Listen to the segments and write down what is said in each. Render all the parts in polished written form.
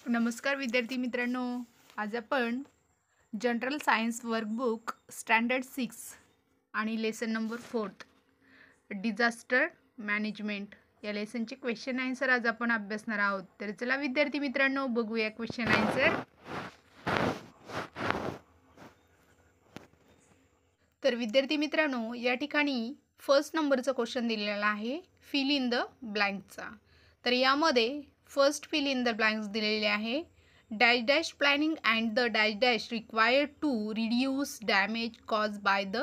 नमस्कार विद्यार्थी मित्रांनो, आज आपण जनरल सायन्स वर्कबुक स्टँडर्ड 6 आणि लेसन नंबर 4 डिझास्टर मॅनेजमेंट या लेसनचे क्वेश्चन आन्सर आज आपण अभ्यासणार आहोत. तर चला विद्यार्थी मित्रांनो, बघूया क्वेश्चन आन्सर. तर विद्यार्थी मित्रांनो, या ठिकाणी फर्स्ट नंबरचा क्वेश्चन दिलेला आहे फिल इन द ब्लँकचा. तर यामध्ये first fill in the blanks दिलेले आहे. Dash dash planning and the dash dash required to reduce damage cause by the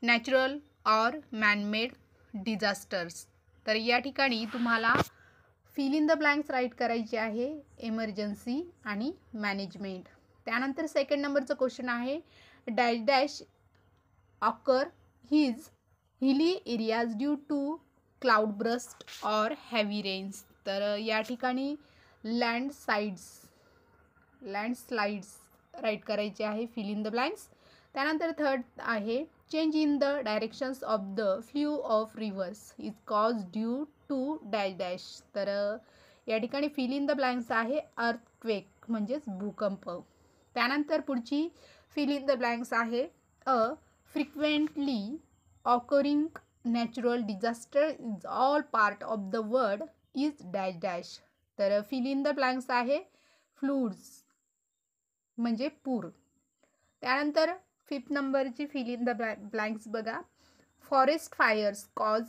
natural or manmade disasters. तर या ठिकाणी तुम्हाला fill in the blanks write करायचे आहे, इमर्जन्सी आणि मॅनेजमेंट. त्यानंतर सेकंड नंबरचं क्वेश्चन आहे dash dash occur his hilly areas due to cloudburst or heavy rains. तर या ठिकाणी लँडस्लाइड्स राईट करायचे आहे, फिल इन द ब्लँक्स. त्यानंतर थर्ड आहे change in the directions of the flow of rivers is cause due to dash dash. तर या ठिकाणी फिल इन द ब्लँक्स आहे अर्थक्वेक म्हणजेच भूकंप. त्यानंतर पुढची फिल इन द ब्लँक्स आहे frequently occurring natural disaster is all part of the word is dash dash. तर fill in the blanks आहे फ्लूड्स म्हणजे पूर. त्यानंतर फिफ्थ नंबरची फिल इन द ब्लँक्स बघा. Forest fires cause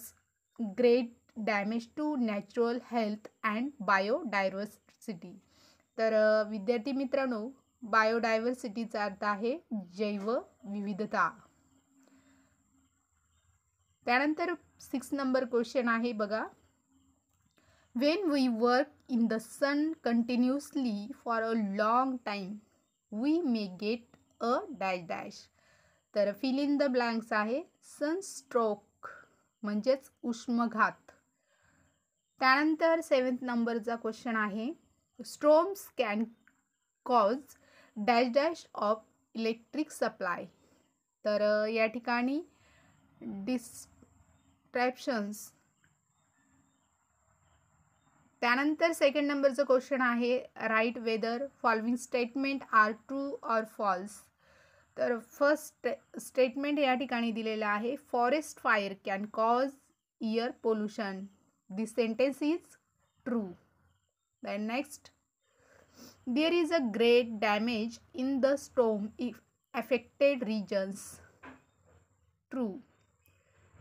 great damage to natural health and biodiversity. तर विद्यार्थी मित्रांनो, बायोडायव्हर्सिटीचा अर्थ आहे जैवविविधता. त्यानंतर 6 नंबर क्वेश्चन आहे बघा. When we work in the sun continuously for a long time we may get a dash dash. तर फिल इन द ब्लँक्स आहे सनस्ट्रोक म्हणजेच उष्मघात. त्यानंतर 7th नंबरचा क्वेश्चन आहे storms can cause dash dash of electric supply. तर या ठिकाणी डिस्ट्रॅप्शन्स. त्यानंतर सेकंड नंबरचं क्वेश्चन आहे write whether following statement are true or false. तर फर्स्ट स्टेटमेंट या ठिकाणी दिलेलं आहे forest fire can cause air pollution. This sentence is true. Then next there is a great damage in the storm if affected regions. True.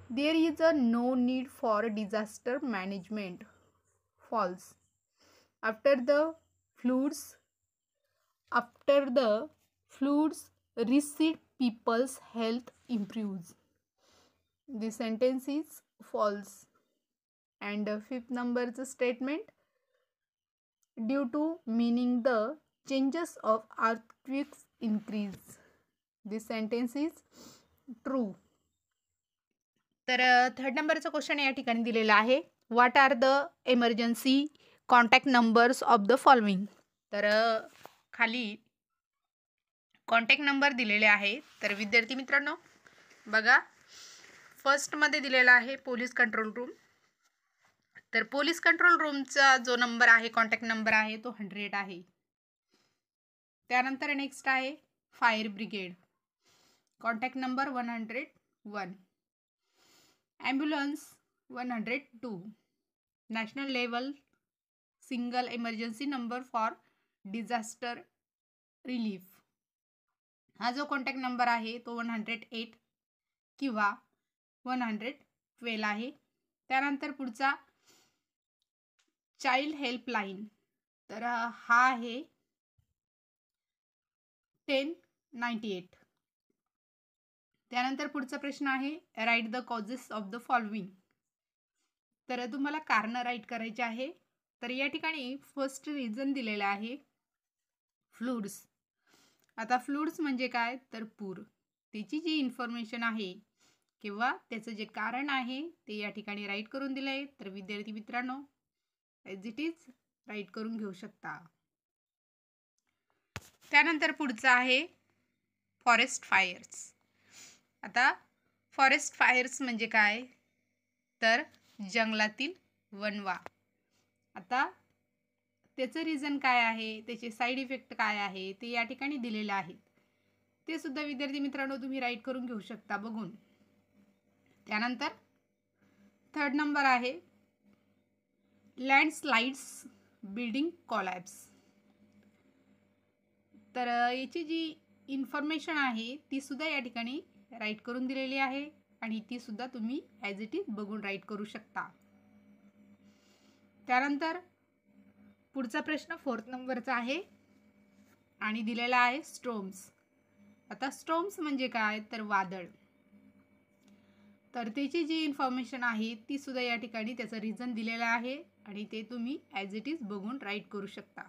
There is a no need for disaster management. False. After the floods recede, people's health improves. This sentence is false. And fifth number's statement due to meaning the changes of earthquakes increase. This sentence is true. तर third नंबरचा question या ठिकाणी दिलेला आहे what are the emergency contact numbers of the following. तर खाली contact number दिलेले आहे. तर विद्यार्थी मित्रांनो बघा, फर्स्टमध्ये दिलेला आहे पोलीस कंट्रोल रूम. तर पोलीस कंट्रोल रूमचा जो नंबर आहे कॉन्टॅक्ट नंबर आहे तो 100 आहे. त्यानंतर नेक्स्ट आहे fire brigade, contact number 101. Ambulance 102. National level single emergency number for disaster relief. हा जो कॉन्टॅक्ट नंबर आहे तो 108 किंवा 112 आहे. त्यानंतर पुढचा चाइल्ड हेल्पलाईन, तर हा आहे 1098. त्यानंतर पुढचा प्रश्न आहे write the causes of the following. तर तुम्हाला कारण राईट करायचे आहे. तर या ठिकाणी फर्स्ट रिझन दिलेला आहे फ्लूड्स. आता फ्लूड्स म्हणजे काय तर पूर. त्याची जी इन्फॉर्मेशन आहे किंवा त्याचं जे कारण आहे ते या ठिकाणी राईट करून दिलं आहे. तर विद्यार्थी मित्रांनो ॲज इट इज राईट करून घेऊ शकता. त्यानंतर पुढचं आहे फॉरेस्ट फायर्स. आता फॉरेस्ट फायर्स म्हणजे काय तर जंगलातील वणवा. आता त्याचं रिझन काय आहे, त्याचे साईड इफेक्ट काय आहे ते या ठिकाणी दिलेले आहेत. ते सुद्धा विद्यार्थी मित्रांनो तुम्ही राईट करून घेऊ शकता बघून. त्यानंतर 3rd नंबर आहे लँडस्लाइड्स बिल्डिंग कोलॅप्स. तर याची जी इन्फॉर्मेशन आहे ती सुद्धा या ठिकाणी राईट करून दिलेली आहे आणि ती सुद्धा तुम्ही ॲज इट इज बघून राईट करू शकता. त्यानंतर पुढचा प्रश्न 4th नंबरचा आहे आणि दिलेला आहे स्टॉर्म्स. आता स्टॉर्म्स म्हणजे काय तर वादळ. तर त्याची जी इन्फॉर्मेशन आहे ती सुद्धा या ठिकाणी त्याचं रिझन दिलेलं आहे आणि ते तुम्ही ॲज इट इज बघून राईट करू शकता.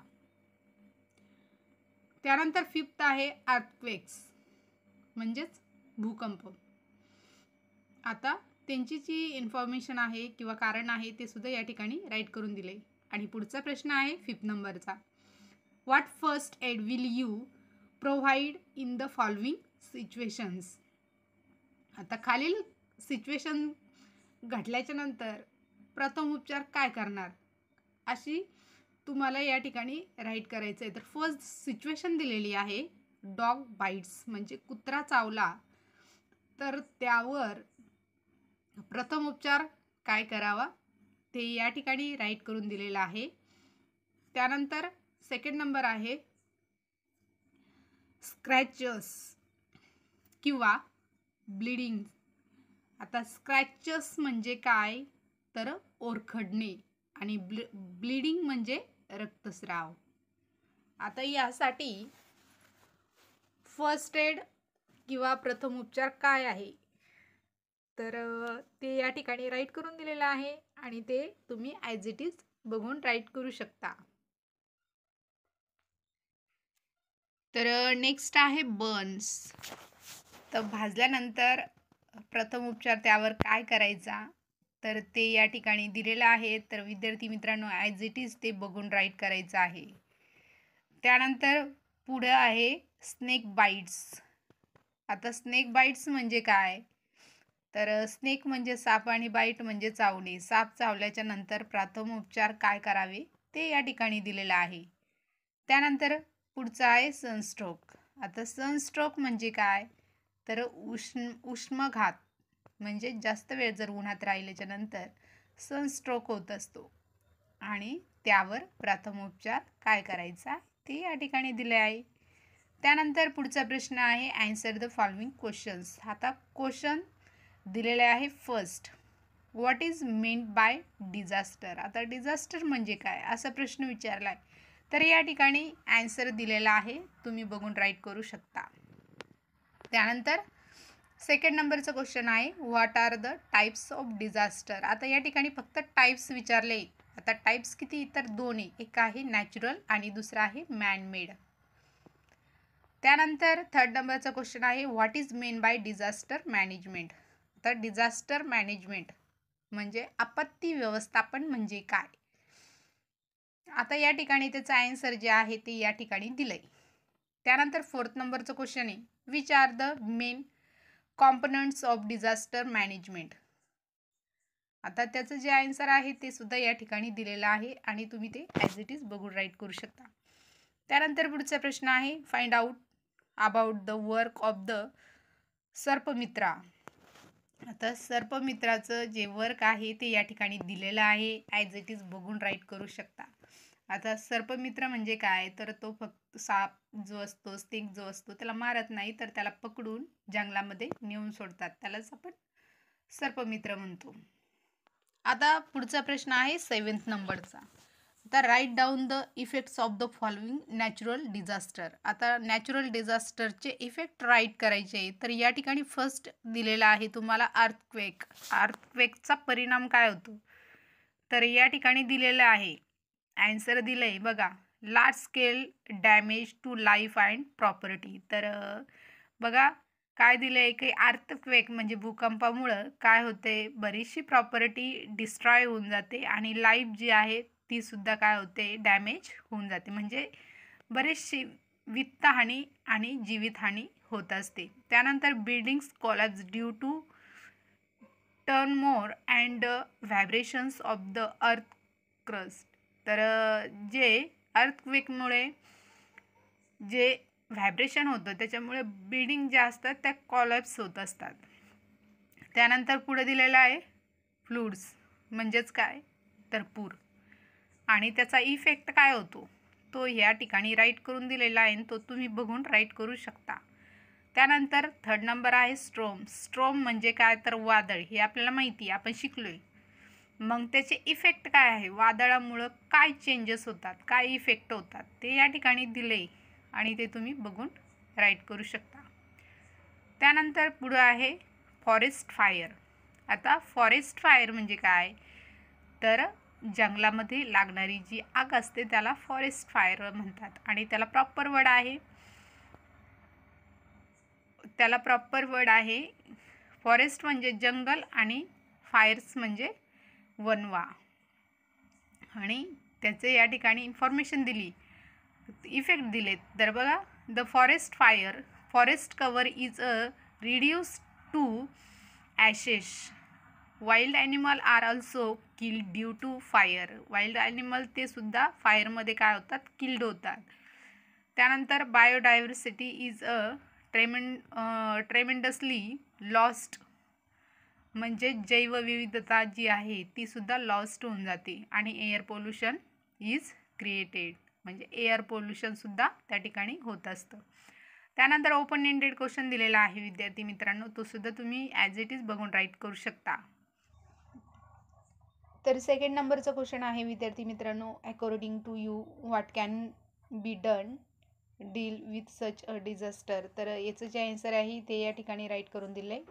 त्यानंतर 5th आहे अर्थक्वेक्स म्हणजेच भूकंप. आता त्यांची जी इन्फॉर्मेशन आहे किंवा कारण आहे ते सुद्धा या ठिकाणी राईट करून दिले. आणि पुढचा प्रश्न आहे 5th नंबरचा, what first aid will you provide in the following situations. आता खालील सिच्युएशन घडल्याच्या नंतर प्रथम उपचार काय करणार अशी तुम्हाला या ठिकाणी राईट करायचं आहे. तर फर्स्ट सिच्युएशन दिलेली आहे डॉग बाईट्स म्हणजे कुत्रा चावला तर त्यावर प्रथम उपचार काय करावा ते या ठिकाणी राईट करून दिलेलं आहे. त्यानंतर 2nd नंबर आहे स्क्रॅचेस किंवा ब्लिडिंग. आता स्क्रॅचेस म्हणजे काय तर ओरखडणे आणि ब्लिडिंग म्हणजे रक्तस्राव. आता यासाठी फर्स्ट एड किंवा प्रथम उपचार काय आहे तर ते या ठिकाणी राईट करून दिलेलं आहे आणि ते तुम्ही ॲज इट इज बघून राईट करू शकता. तर नेक्स्ट आहे बर्न्स. तर भाजल्यानंतर प्रथम उपचार त्यावर काय करायचा तर ते या ठिकाणी दिलेलं आहे. तर विद्यार्थी मित्रांनो ॲज इट इज ते बघून राईट करायचं आहे. त्यानंतर पुढे आहे स्नेक बाईट्स. आता स्नेक बाईट्स म्हणजे काय तर स्नेक म्हणजे साप आणि बाईट म्हणजे चावणे. साप चावल्याच्या नंतर प्रथम उपचार काय करावे ते या ठिकाणी दिलेलं आहे. त्यानंतर पुढचा आहे सनस्ट्रोक. आता सनस्ट्रोक म्हणजे काय तर उष्माघात म्हणजे जास्त वेळ जर उन्हात राहिल्याच्या नंतर सनस्ट्रोक होत असतो आणि त्यावर प्रथम उपचार काय करायचा ते या ठिकाणी दिले आहे. त्यानंतर पुढचा प्रश्न आहे आन्सर द फॉलोइंग क्वेश्चन्स. आता क्वेश्चन दिलेले आहे first, what is meant by disaster. आता डिझास्टर म्हणजे काय असा प्रश्न विचारला आहे तर या ठिकाणी आन्सर दिलेला आहे, तुम्ही बघून राईट करू शकता. त्यानंतर 2nd नंबरचा क्वेश्चन आहे what are the types of disaster. आता या ठिकाणी फक्त टाईप्स विचारले. आता टाईप्स किती तर 2 आहे, एक आहे नॅचरल आणि दुसरा आहे मॅनमेड. त्यानंतर 3rd नंबरचा क्वेश्चन आहे what is meant by disaster management. तर डिझास्टर मॅनेजमेंट म्हणजे आपत्ती व्यवस्थापन म्हणजे काय. आता या ठिकाणी त्याचं आन्सर जे आहे ते या ठिकाणी दिलंय. त्यानंतर 4th नंबरचं क्वेश्चन आहे which are the main components of disaster management. आता त्याचं जे आन्सर आहे ते सुद्धा या ठिकाणी दिलेलं आहे आणि तुम्ही ते ॲज इट इज बघून राईट करू शकता. त्यानंतर पुढचा प्रश्न आहे find out about the work of the सर्पमित्रा. आता सर्पमित्राचं जे वर्क आहे ते या ठिकाणी दिलेलं आहे, ॲज इट इज बघून राईट करू शकता. आता सर्पमित्र म्हणजे काय तर तो फक्त साप जो असतो स्नेक जो असतो त्याला मारत नाही तर त्याला पकडून जंगलामध्ये नेऊन सोडतात, त्यालाच आपण सर्पमित्र म्हणतो. आता पुढचा प्रश्न आहे 7th नंबरचा. आता write down the effects of the following natural disaster. आता नॅचरल डिझास्टरचे इफेक्ट राईट करायचे तर या ठिकाणी फर्स्ट दिलेला आहे तुम्हाला अर्थक्वेक. अर्थक्वेकचा परिणाम काय होतो तर या ठिकाणी दिलेलं आहे, आन्सर दिलं आहे बघा, large scale damage to life and property. तर बघा काय दिलं आहे की अर्थक्वेक म्हणजे भूकंपामुळं काय होते बरीचशी प्रॉपर्टी डिस्ट्रॉय होऊन जाते आणि लाईफ जी आहे ती सुद्धा काय होते डॅमेज होऊन जाते, म्हणजे बरीचशी वित्तहानी आणि जीवितहानी होत असते. त्यानंतर buildings collapse due to tremor and vibrations of the earth crust. तर जे अर्थक्वेकमुळे जे व्हायब्रेशन होतं त्याच्यामुळे बिल्डिंग ज्या असतात त्या कॉलॅप्स होत असतात. त्यानंतर पुढे दिलेलं आहे फ्लूड्स, म्हणजेच काय तर पूर, आणि त्याचा इफेक्ट काय होतो तो या ठिकाणी राईट करून दिलेला आहे, तो तुम्ही बघून राईट करू शकता. त्यानंतर 3rd नंबर आहे स्ट्रोम. स्ट्रोम म्हणजे काय तर वादळ, हे आपल्याला माहिती आहे, आपण शिकलोय. मग त्याचे इफेक्ट काय आहे, वादळामुळं काय चेंजेस होतात, काय इफेक्ट होतात ते या ठिकाणी दिले आणि ते तुम्ही बघून राईट करू शकता. त्यानंतर पुढं आहे फॉरेस्ट फायर. आता फॉरेस्ट फायर म्हणजे काय तर जंगलामध्ये लागणारी जी आग असते त्याला फॉरेस्ट फायर म्हणतात, आणि त्याला प्रॉपर वर्ड आहे फॉरेस्ट म्हणजे जंगल आणि फायर्स म्हणजे वनवा. आणि त्याचे या ठिकाणी इन्फॉर्मेशन दिली, इफेक्ट दिलेत. तर बघा, the forest fire, forest cover is a reduce to ashes. Wild animal are also killed due to fire. Wild animal ते सुद्धा फायरमध्ये काय होतात, किल्ड होतात. त्यानंतर biodiversity is a tremendously lost, म्हणजे जैवविविधता जी आहे ती सुद्धा लॉस्ट होऊन जाते. आणि एअर पोल्युशन इज क्रिएटेड, म्हणजे एअर पोल्युशन सुद्धा त्या ठिकाणी होत असतं. त्यानंतर ओपन एंडेड क्वेश्चन दिलेला आहे विद्यार्थी मित्रांनो, तो सुद्धा तुम्ही ॲज इट इज बघून राईट करू शकता. तर 2nd नंबरचा क्वेश्चन आहे विद्यार्थी मित्रांनो, according to you what can be done deal with such a disaster. तर याचं जे आन्सर आहे ते या ठिकाणी राईट करून दिलं आहे.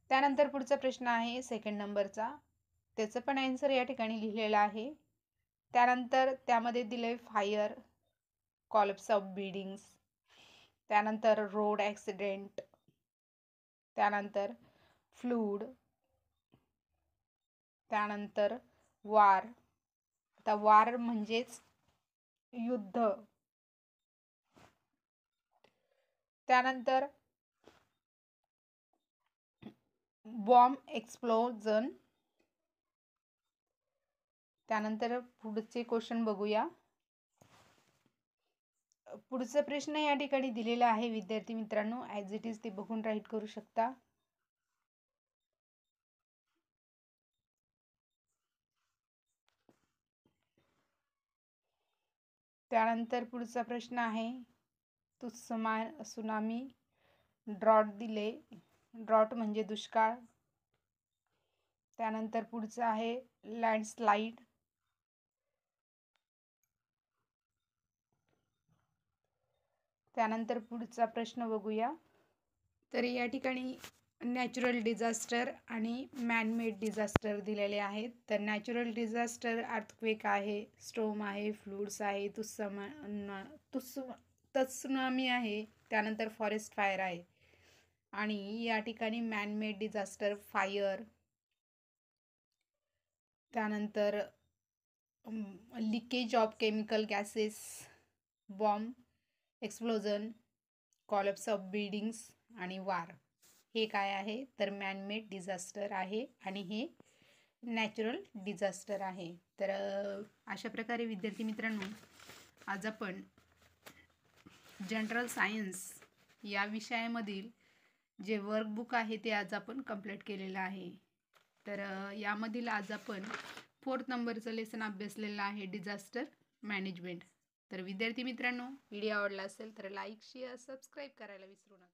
त्यानंतर पुढचा प्रश्न आहे 2nd नंबरचा, त्याचं पण आन्सर या ठिकाणी लिहिलेलं आहे. त्यानंतर त्यामध्ये दिलं आहे फायर, कॉलॅप्स ऑफ बिल्डिंग्स, त्यानंतर रोड ॲक्सिडेंट, त्यानंतर फ्लूड, त्यानंतर वार. आता वार म्हणजेच युद्ध. त्यानंतर बॉम्ब एक्सप्लोजन. त्यानंतर पुढचे क्वेश्चन बघूया. पुढचा प्रश्न या ठिकाणी दिलेला आहे विद्यार्थी मित्रांनो, ॲज इट इज ते बघून राईट करू शकता. त्यानंतर पुढचा प्रश्न आहे सुनामी, ड्रॉट दिले, ड्रॉट म्हणजे दुष्काळ. त्यानंतर पुढचं आहे लँडस्लाईड. त्यानंतर पुढचा प्रश्न बघूया. तर या ठिकाणी नॅचरल डिझास्टर आणि मॅनमेड डिझास्टर दिलेले आहेत. तर नॅचरल डिझास्टर अर्थक्वेक आहे, स्टोम आहे, फ्लूड्स आहे, त्सुनामी आहे, त्यानंतर फॉरेस्ट फायर आहे. आणि या ठिकाणी मॅनमेड डिझास्टर फायर, त्यानंतर leakage of chemical gases, bomb explosion, collapse of buildings आणि वार, हे काय आहे तर मॅनमेड डिझास्टर आहे आणि हे नॅचरल डिझास्टर आहे. तर अशा प्रकारे विद्यार्थी मित्रांनो, आज आपण जनरल सायन्स या विषयामधील जे वर्कबुक आहे ते आज आपण कंप्लीट केलेलं आहे. तर यामधील आज आपण 4th नंबरचं लेसन अभ्यासलेलं आहे, डिझास्टर मॅनेजमेंट. तर विद्यार्थी मित्रांनो, व्हिडिओ आवडला असेल तर लाईक, शेअर, सबस्क्राईब करायला विसरू नका.